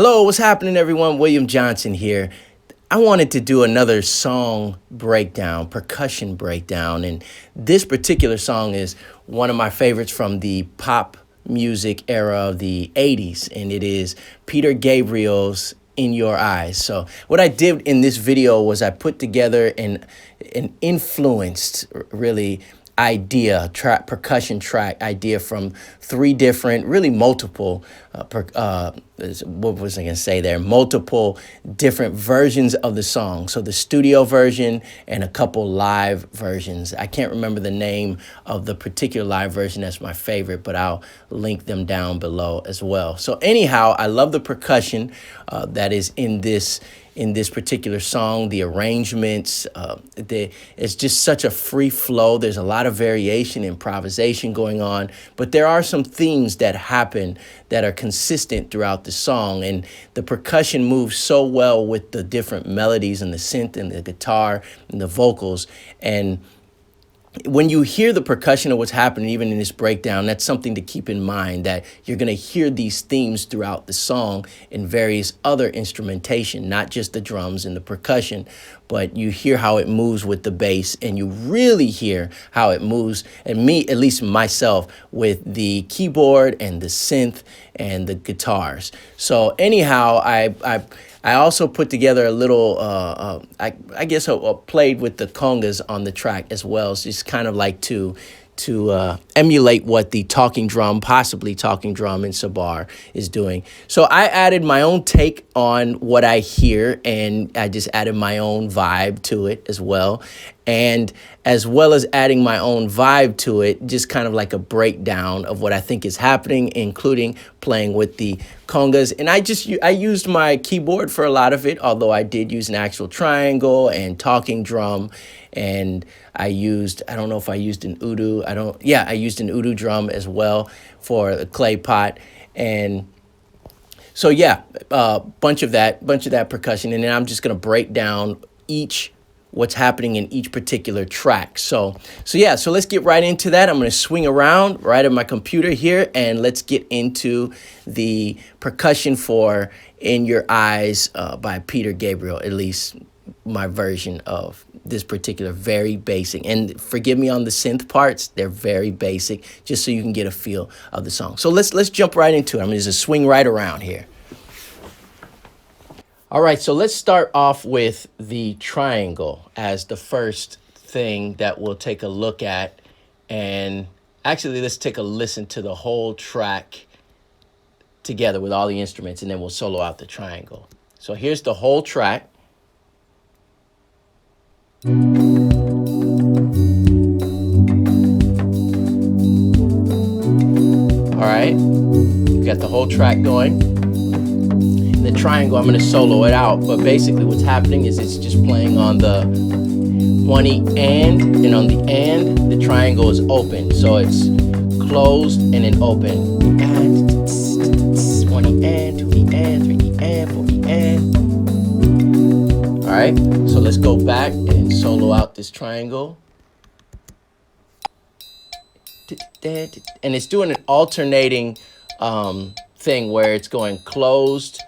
Hello, what's happening, everyone? William Johnson here. I wanted to do another song breakdown, percussion breakdown, and this particular song is one of my favorites from the pop music era of the 80s, and it is Peter Gabriel's In Your Eyes. So what I did in this video was I put together an influenced, really, percussion track idea from three different, really multiple, what was I gonna say there? Multiple different versions of the song. So the studio version and a couple live versions. I can't remember the name of the particular live version that's my favorite, but I'll link them down below as well. So anyhow, I love the percussion that is in this particular song, the arrangements, it's just such a free flow. There's a lot of variation, improvisation going on, but there are some themes that happen that are consistent throughout the song, and the percussion moves so well with the different melodies and the synth and the guitar and the vocals. And when you hear the percussion of what's happening, even in this breakdown, that's something to keep in mind, that you're going to hear these themes throughout the song in various other instrumentation, not just the drums and the percussion, but you hear how it moves with the bass, and you really hear how it moves, and me, at least myself, with the keyboard and the synth and the guitars. So anyhow, I also put together a little, I guess I played with the congas on the track as well. It's just kind of like to emulate what the possibly talking drum in Sabar is doing. So I added my own take on what I hear, and I just added my own vibe to it as well. And as well as adding my own vibe to it, just kind of like a breakdown of what I think is happening, including playing with the congas. And I used my keyboard for a lot of it, although I did use an actual triangle and talking drum. And I don't know if I used an udu. I used an udu drum as well for the clay pot. And so yeah, bunch of that percussion. And then I'm just gonna break down what's happening in each particular track. So let's get right into that. I'm gonna swing around right at my computer here, and let's get into the percussion for In Your Eyes by Peter Gabriel, at least my version of this particular, very basic. And forgive me on the synth parts, they're very basic, just so you can get a feel of the song. So let's jump right into it. I'm gonna just swing right around here. All right, so let's start off with the triangle as the first thing that we'll take a look at. And actually, let's take a listen to the whole track together with all the instruments, and then we'll solo out the triangle. So here's the whole track. All right, we got the whole track going. The triangle, I'm going to solo it out, but basically what's happening is it's just playing on the 1E and on the and, the triangle is open. So it's closed and then open. 1E and, 2E and, 3E and, 4E and. All right, so let's go back and solo out this triangle. And it's doing an alternating thing where it's going closed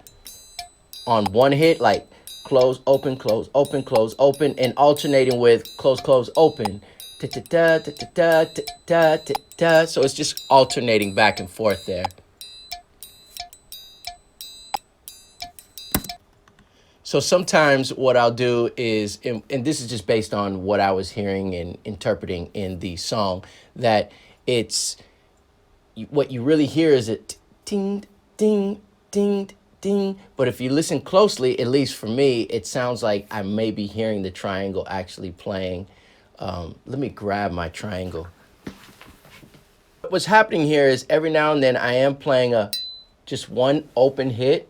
on one hit, like close, open, close, open, close, open, and alternating with close, close, open. So it's just alternating back and forth there. So sometimes what I'll do is, and this is just based on what I was hearing and interpreting in the song, that it's, what you really hear is a ding, ding, ding, ding. But if you listen closely, at least for me, it sounds like I may be hearing the triangle actually playing. Let me grab my triangle. What's happening here is every now and then I am playing just one open hit.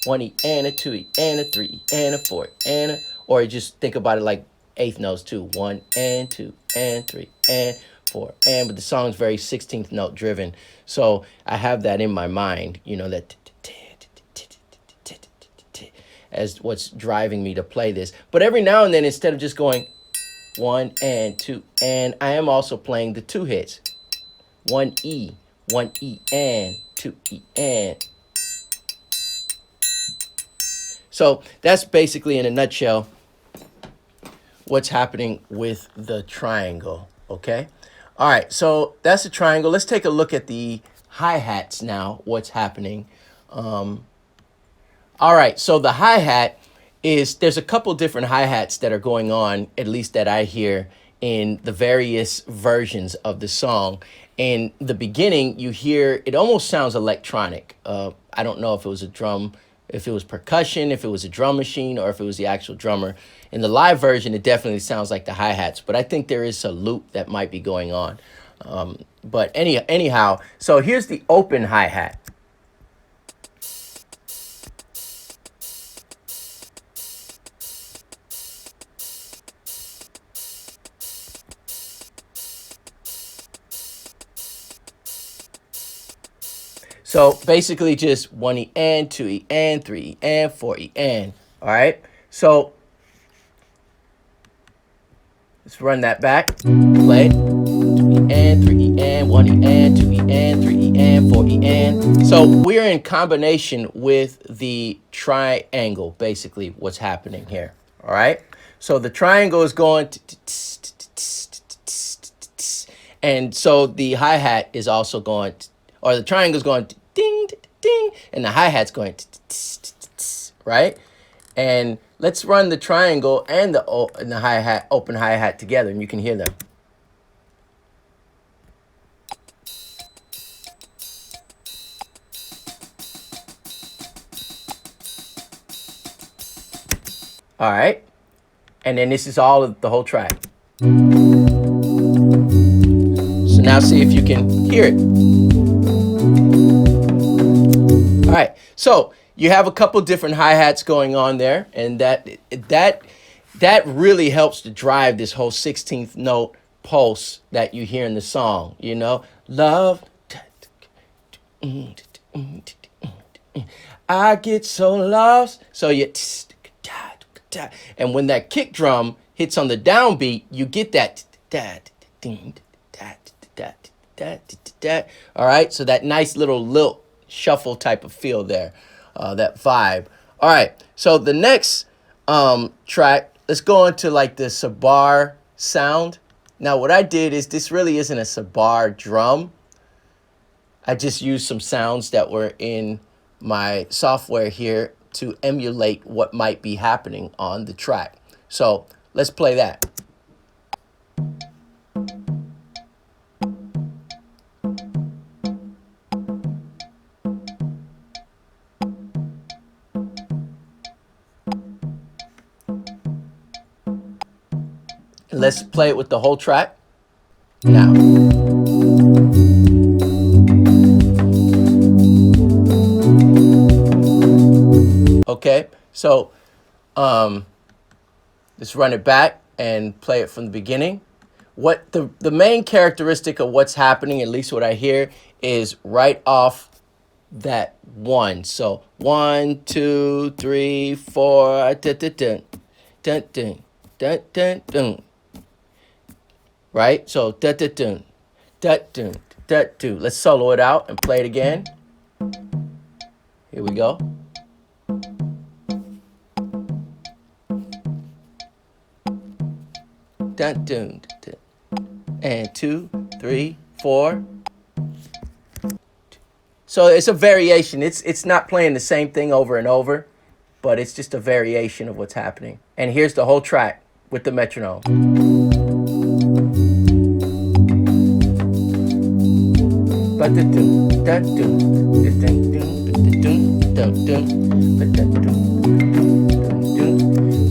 1E and a 2E and a 3E and a 4 and a, or just think about it like eighth notes too. 1 and 2 and 3 and 4 and, but the song's very 16th note driven. So I have that in my mind, you know, that as what's driving me to play this. But every now and then, instead of just going 1 and 2 and, I am also playing the two hits. 1E, 1 E and 2 E and. So that's basically in a nutshell what's happening with the triangle, okay? All right, so that's the triangle. Let's take a look at the hi-hats now, what's happening. All right, so the hi-hat is, there's a couple different hi-hats that are going on, at least that I hear in the various versions of the song. In the beginning, you hear, it almost sounds electronic. I don't know if it was a drum, if it was percussion, if it was a drum machine, or if it was the actual drummer. In the live version, it definitely sounds like the hi-hats, but I think there is a loop that might be going on. But anyhow, so here's the open hi-hat. So basically just 1 E and, 2 E and, 3 E and, 4 E and. All right. So let's run that back. Play. 2 E and, 3 E and, 1 E and, 2 E and, 3 E and, 4 E and. So we're in combination with the triangle, basically what's happening here. All right. So the triangle is going and so the hi-hat is also going, or the triangle is going ding, ding, and the hi-hat's going right? And let's run the triangle and the hi-hat, open hi-hat together, and you can hear them. All right. And then this is all of the whole track. So now see if you can hear it. All right, so you have a couple different hi-hats going on there, and that really helps to drive this whole 16th note pulse that you hear in the song, you know? Love, I get so lost. So you, and when that kick drum hits on the downbeat, you get that. All right, so that nice little lilt shuffle type of feel there, that vibe. All right, so the next track, let's go into like the Sabar sound. Now what I did is, this really isn't a Sabar drum. I just used some sounds that were in my software here to emulate what might be happening on the track. So let's play that. Let's play it with the whole track now. Okay, so let's run it back and play it from the beginning. What the main characteristic of what's happening, at least what I hear, is right off that one. So 1, 2, 3, 4, dun, dun, dun, dun, dun, dun, dun, dun. Right? So dun, dun, dun, dun, dun, dun, dun. Let's solo it out and play it again. Here we go. Dun, dun, dun. And 2, 3, 4. So it's a variation. It's not playing the same thing over and over, but it's just a variation of what's happening. And here's the whole track with the metronome.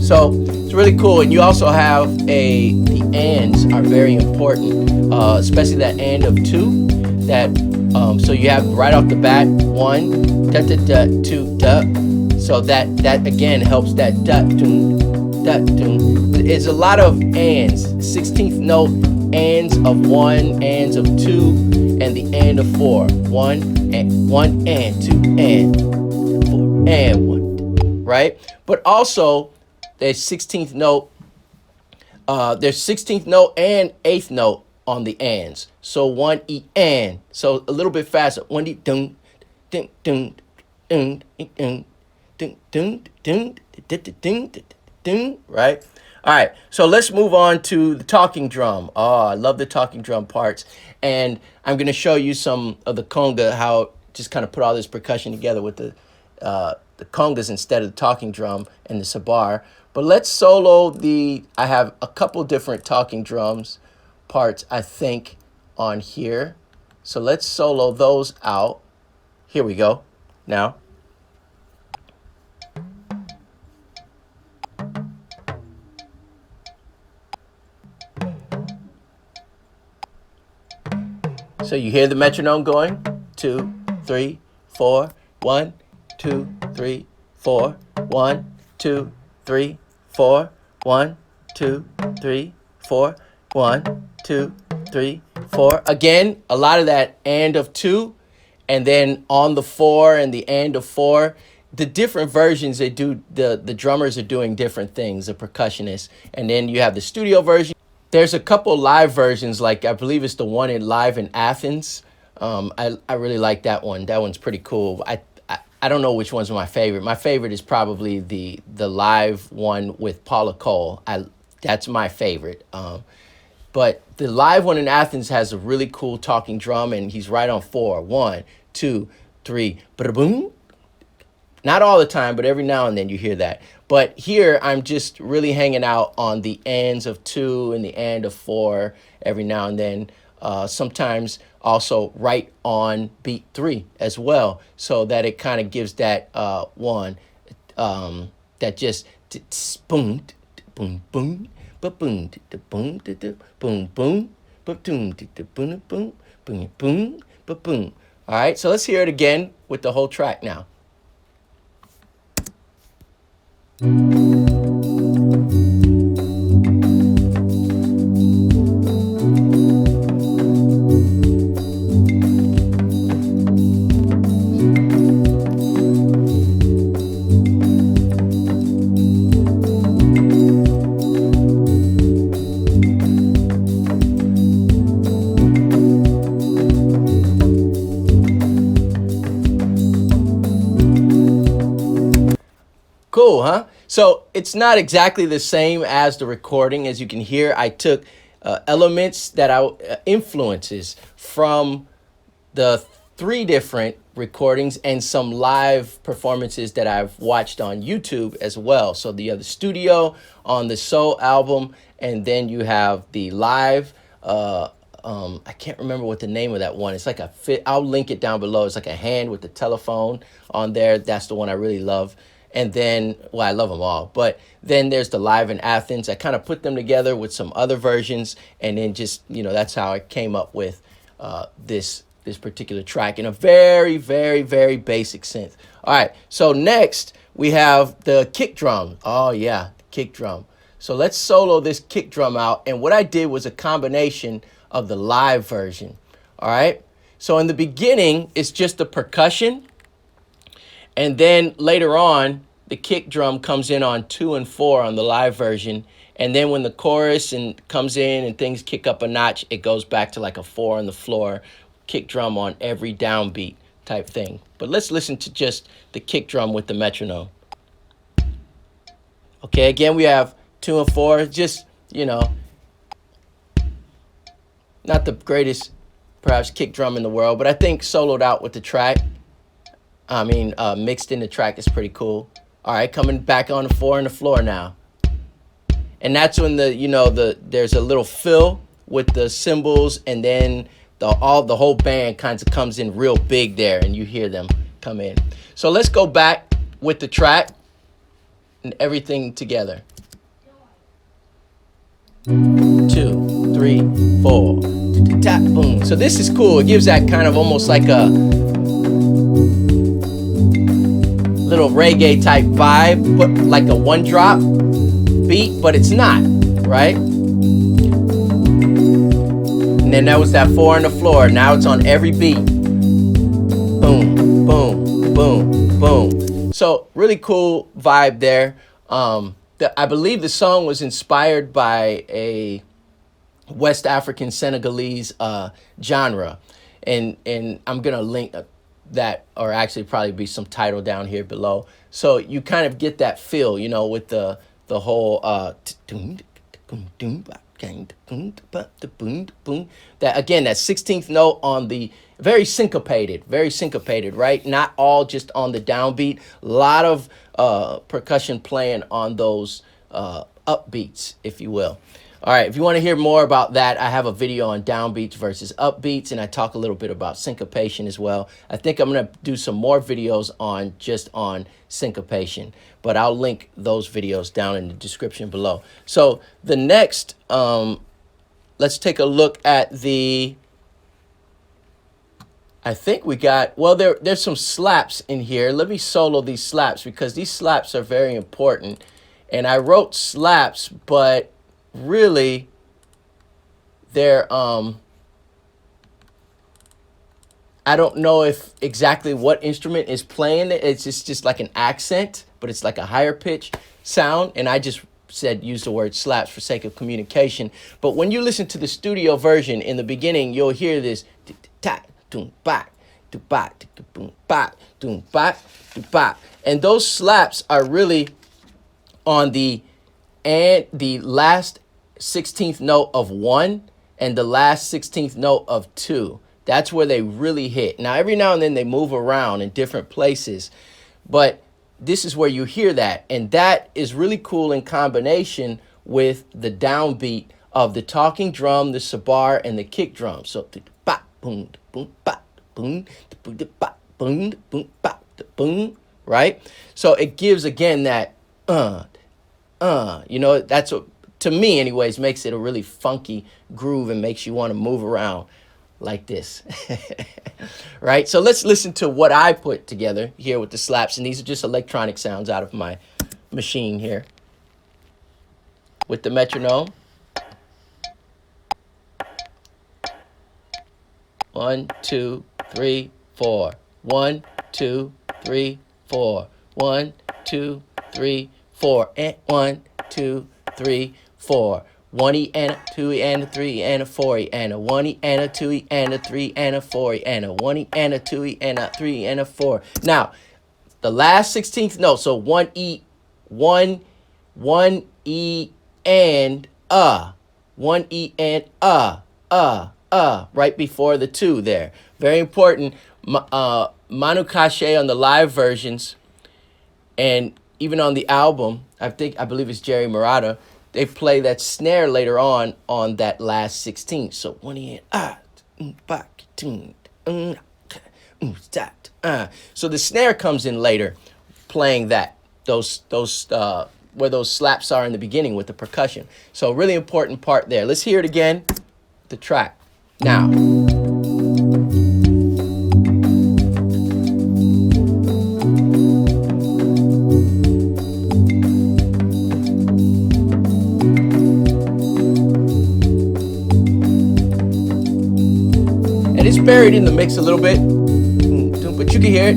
So it's really cool, and you also have the ands are very important, especially that and of 2. That so you have right off the bat 1 da da da 2 da. So that again helps that da dun da dun. It's a lot of ands, 16th note ands of 1, ands of 2, and the and of 4. 1 and 1 and 2 and 4 and 1. Right? But also there's 16th note. There's 16th note and 8th note on the ands. So 1 E and. So a little bit faster. 1 E dun dun dun dun dun dun dun dun dun dun, right? All right, so let's move on to the talking drum. Oh, I love the talking drum parts. And I'm going to show you some of the conga, how just kind of put all this percussion together with the congas instead of the talking drum and the sabar. But let's solo I have a couple different talking drums parts, I think, on here. So let's solo those out. Here we go. Now. So you hear the metronome going? 2, 3, 4, 1, 2, 3, 4, 1, 2, 3, 4, 1, 2, 3, 4, 1, 2, 3, 4. Again, a lot of that and of 2, and then on the 4 and the and of 4. The different versions they do, the drummers are doing different things, the percussionists. And then you have the studio version. There's a couple live versions, like I believe it's the one live in Athens. I really like that one. That one's pretty cool. I don't know which one's my favorite. My favorite is probably the live one with Paula Cole. That's my favorite. But the live one in Athens has a really cool talking drum, and he's right on 4. 1, 2, 3, boom. Not all the time, but every now and then you hear that. But here, I'm just really hanging out on the ands of 2 and the and of 4 every now and then. Sometimes also right on beat 3 as well, so that it kind of gives that one that just boom, boom, boom, boom, boom, boom, boom, boom, boom, boom, boom, boom, boom. All right, so let's hear it again with the whole track now. Cool, huh? So it's not exactly the same as the recording. As you can hear, I took elements that influences from the 3 different recordings and some live performances that I've watched on YouTube as well. So you have the studio on the Soul album, and then you have the live. I can't remember what the name of that one. It's like a fit. I'll link it down below. It's like a hand with the telephone on there. That's the one I really love. And then, well, I love them all. But then there's the live in Athens. I kind of put them together with some other versions, and then just, that's how I came up with this particular track in a very, very, very basic synth. All right, so next we have the kick drum. Oh yeah, the kick drum. So let's solo this kick drum out. And what I did was a combination of the live version. All right, so in the beginning, it's just the percussion. And then later on, the kick drum comes in on 2 and 4 on the live version. And then when the chorus comes in and things kick up a notch, it goes back to like a 4 on the floor, kick drum on every downbeat type thing. But let's listen to just the kick drum with the metronome. Okay, again, we have 2 and 4, just, not the greatest, perhaps, kick drum in the world, but I think soloed out with the track. Mixed in the track is pretty cool. All right, coming back on the 4 and the floor now. And that's when there's a little fill with the cymbals, and then the whole band kind of comes in real big there, and you hear them come in. So let's go back with the track and everything together. 2, 3, 4. Tap, boom. So this is cool. It gives that kind of almost like a little reggae type vibe, but like a 1-drop beat, but it's not, right? And then that was that 4 on the floor. Now it's on every beat. Boom, boom, boom, boom. So really cool vibe there. I believe the song was inspired by a West African Senegalese genre. And I'm gonna link that, or actually probably be some title down here below. So you kind of get that feel, you know, with the whole that, again, that 16th note on the very syncopated, right? Not all just on the downbeat. A lot of percussion playing on those upbeats, if you will. All right, if you want to hear more about that, I have a video on downbeats versus upbeats, and I talk a little bit about syncopation as well. I think I'm going to do some more videos on just on syncopation, but I'll link those videos down in the description below. So the next, let's take a look at the, I think we got, well, there's some slaps in here. Let me solo these slaps because these slaps are very important. And I wrote slaps, but really they're I don't know if exactly what instrument is playing it. It's just like an accent, but it's like a higher pitch sound, and I just said use the word slaps for sake of communication. But when you listen to the studio version, in the beginning you'll hear this and those slaps are really on the last 16th note of 1 and the last 16th note of 2. That's where they really hit. Now, every now and then they move around in different places, but this is where you hear that. And that is really cool in combination with the downbeat of the talking drum, the Sabar, and the kick drum. So, right? So it gives, again, that, you know, that's what, to me anyways, makes it a really funky groove and makes you want to move around like this. Right? So let's listen to what I put together here with the slaps. And these are just electronic sounds out of my machine here with the metronome. 1, 2, 3, 4. 1, 2, 3, 4. 1, 2, 3, 4. And 1, 2, 3, 4. 1E and a 2E and a 3E and a 4E and a 1E and a 2E and a 3 and a 4E and a 1E and a 2E and a 3 and a 4. Now, the last 16th note, so 1E, 1E and 1E and right before the 2 there. Very important. Manu Katché on the live versions, and even on the album, I believe it's Jerry Murata, they play that snare later on that last 16th. So 1 so the snare comes in later, playing that those where those slaps are in the beginning with the percussion. So really important part there. Let's hear it again, the track now. It's buried in the mix a little bit, but you can hear it.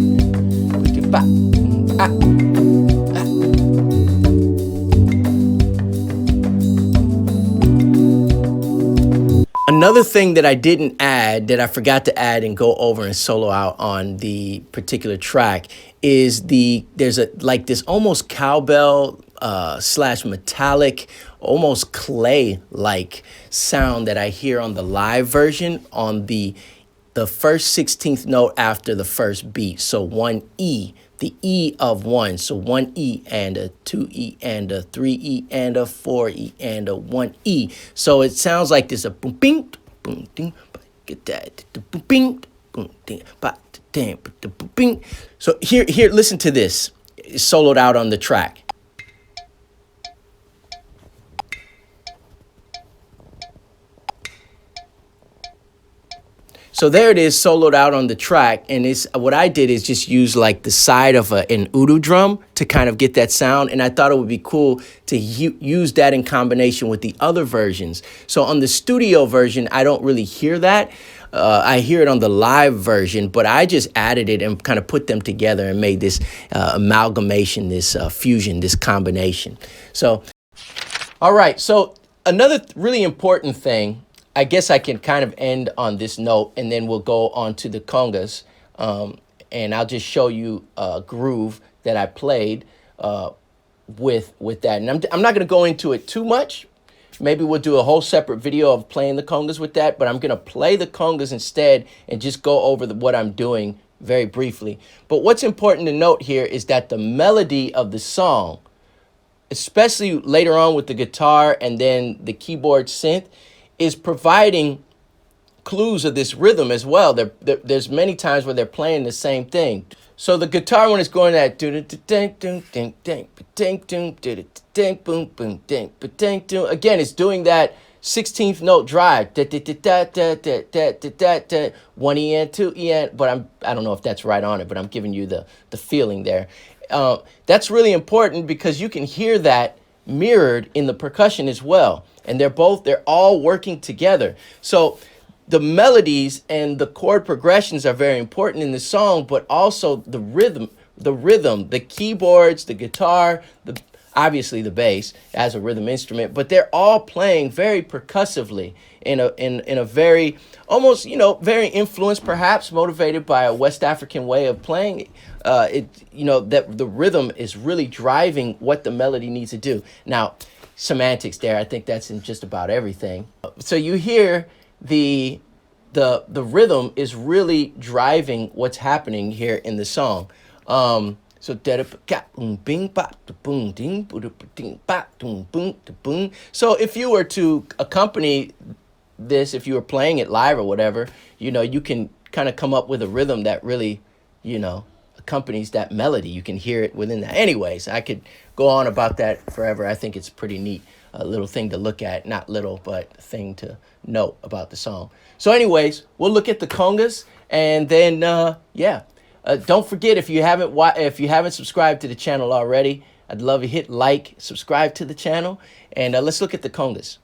Another thing that I didn't add, that I forgot to add and go over and solo out on the particular track, is there's like this almost cowbell slash metallic, almost clay-like sound that I hear on the live version on the first 16th note after the first beat. So 1E, the E of 1. So 1E and a 2E and a 3E and a 4E and a 1E. So it sounds like there's a boom bing boom ding, get that boom bing boom ding, boom bing. So here listen to this. It's soloed out on the track. So there it is, soloed out on the track, and it's what I did is just use like the side of an udu drum to kind of get that sound, and I thought it would be cool to use that in combination with the other versions. So on the studio version, I don't really hear that. I hear it on the live version, but I just added it and kind of put them together and made this amalgamation, this fusion, this combination. So, all right, so another really important thing I guess I can kind of end on this note, and then we'll go on to the congas, and I'll just show you a groove that I played with that. And I'm not going to go into it too much. Maybe we'll do a whole separate video of playing the congas with that, but I'm going to play the congas instead and just go over what I'm doing very briefly. But what's important to note here is that the melody of the song, especially later on with the guitar and then the keyboard synth, is providing clues of this rhythm as well. There's many times where they're playing the same thing. So the guitar, when it's going that again, it's doing that 16th note drive, 1 EN, 2 EN, but I don't know if that's right on it, but I'm giving you the feeling there. That's really important because you can hear that mirrored in the percussion as well, and they're all working together. So the melodies and the chord progressions are very important in the song, but also the rhythm, the keyboards, the guitar, obviously the bass as a rhythm instrument, but they're all playing very percussively in a very, almost, very influenced, perhaps motivated by a West African way of playing. That the rhythm is really driving what the melody needs to do. Now, semantics there, I think that's in just about everything. So you hear the rhythm is really driving what's happening here in the song. So if you were to accompany this, if you were playing it live or whatever, you can kind of come up with a rhythm that really, accompanies that melody. You can hear it within that. Anyways, I could go on about that forever. I think it's pretty neat, a little thing to look at, not little, but a thing to note about the song. So anyways, we'll look at the congas, and then don't forget, if you haven't subscribed to the channel already, I'd love you to hit like, subscribe to the channel, and let's look at the congas.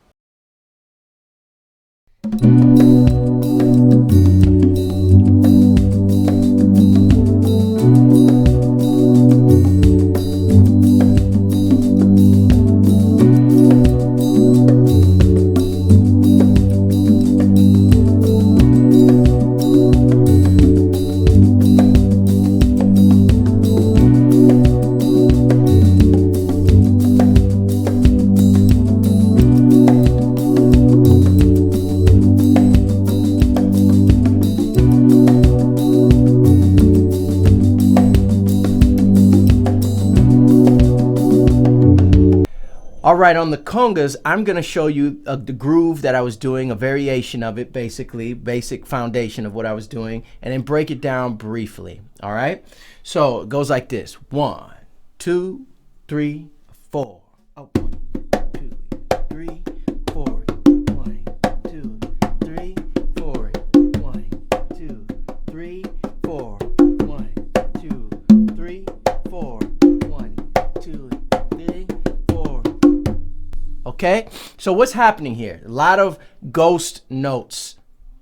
All right, on the congas, I'm going to show you the groove that I was doing, a variation of it, basically, basic foundation of what I was doing, and then break it down briefly. All right, so it goes like this: 1, 2, 3, 4. Oh, 1, 2, 3, 4. 1, 2, 3, 4. 1, 2, 3, 4. 1, 2, 3, 4. 1, 2, 3, 4. Okay, so what's happening here? A lot of ghost notes,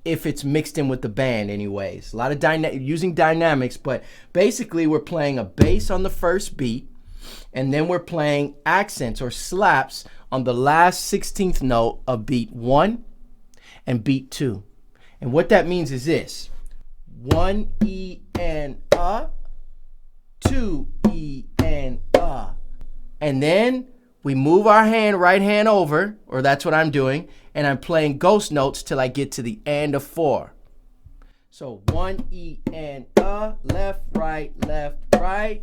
if it's mixed in with the band anyways. A lot of using dynamics, but basically we're playing a bass on the first beat, and then we're playing accents or slaps on the last 16th note of beat 1 and beat 2. And what that means is this: 1 E and 2 E and and then we move our right hand over, or that's what I'm doing, and I'm playing ghost notes till I get to the end of 4. So 1 E and left, right, left, right,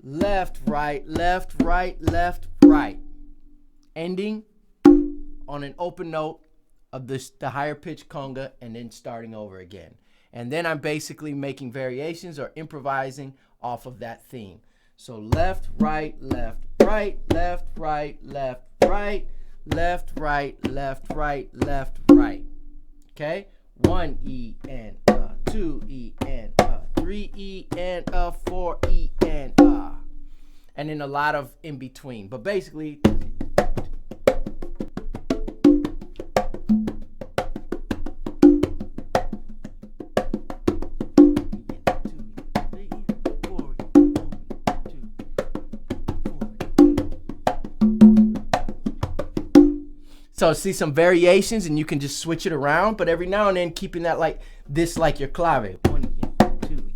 left, right, left, right, left, right. Ending on an open note of the higher pitch conga, and then starting over again. And then I'm basically making variations or improvising off of that theme. So left, right, left, right, left, right, left, right, left, right, left, right, left, right. Okay? 1 E and 2 E and 3 E and 4 E and and then a lot of in between. But basically, So see some variations, and you can just switch it around, but every now and then keeping that like this, like your clave. 1, 2,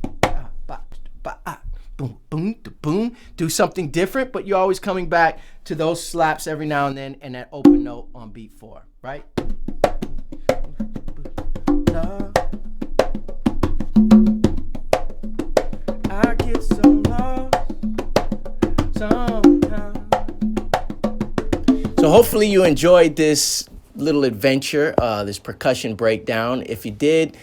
boom, boom, boom. Do something different, but you're always coming back to those slaps every now and then, and that open note on beat 4, right? I get so lost sometimes. So hopefully you enjoyed this little adventure, this percussion breakdown. If you did,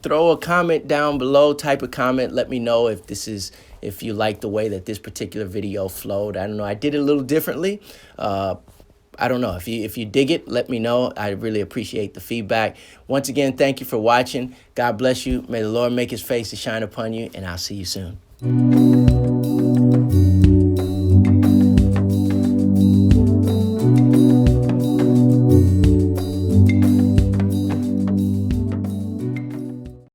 throw a comment down below, type a comment, let me know if you like the way that this particular video flowed. I don't know, I did it a little differently. I don't know, if you dig it, let me know. I really appreciate the feedback. Once again, thank you for watching. God bless you. May the Lord make his face to shine upon you, and I'll see you soon.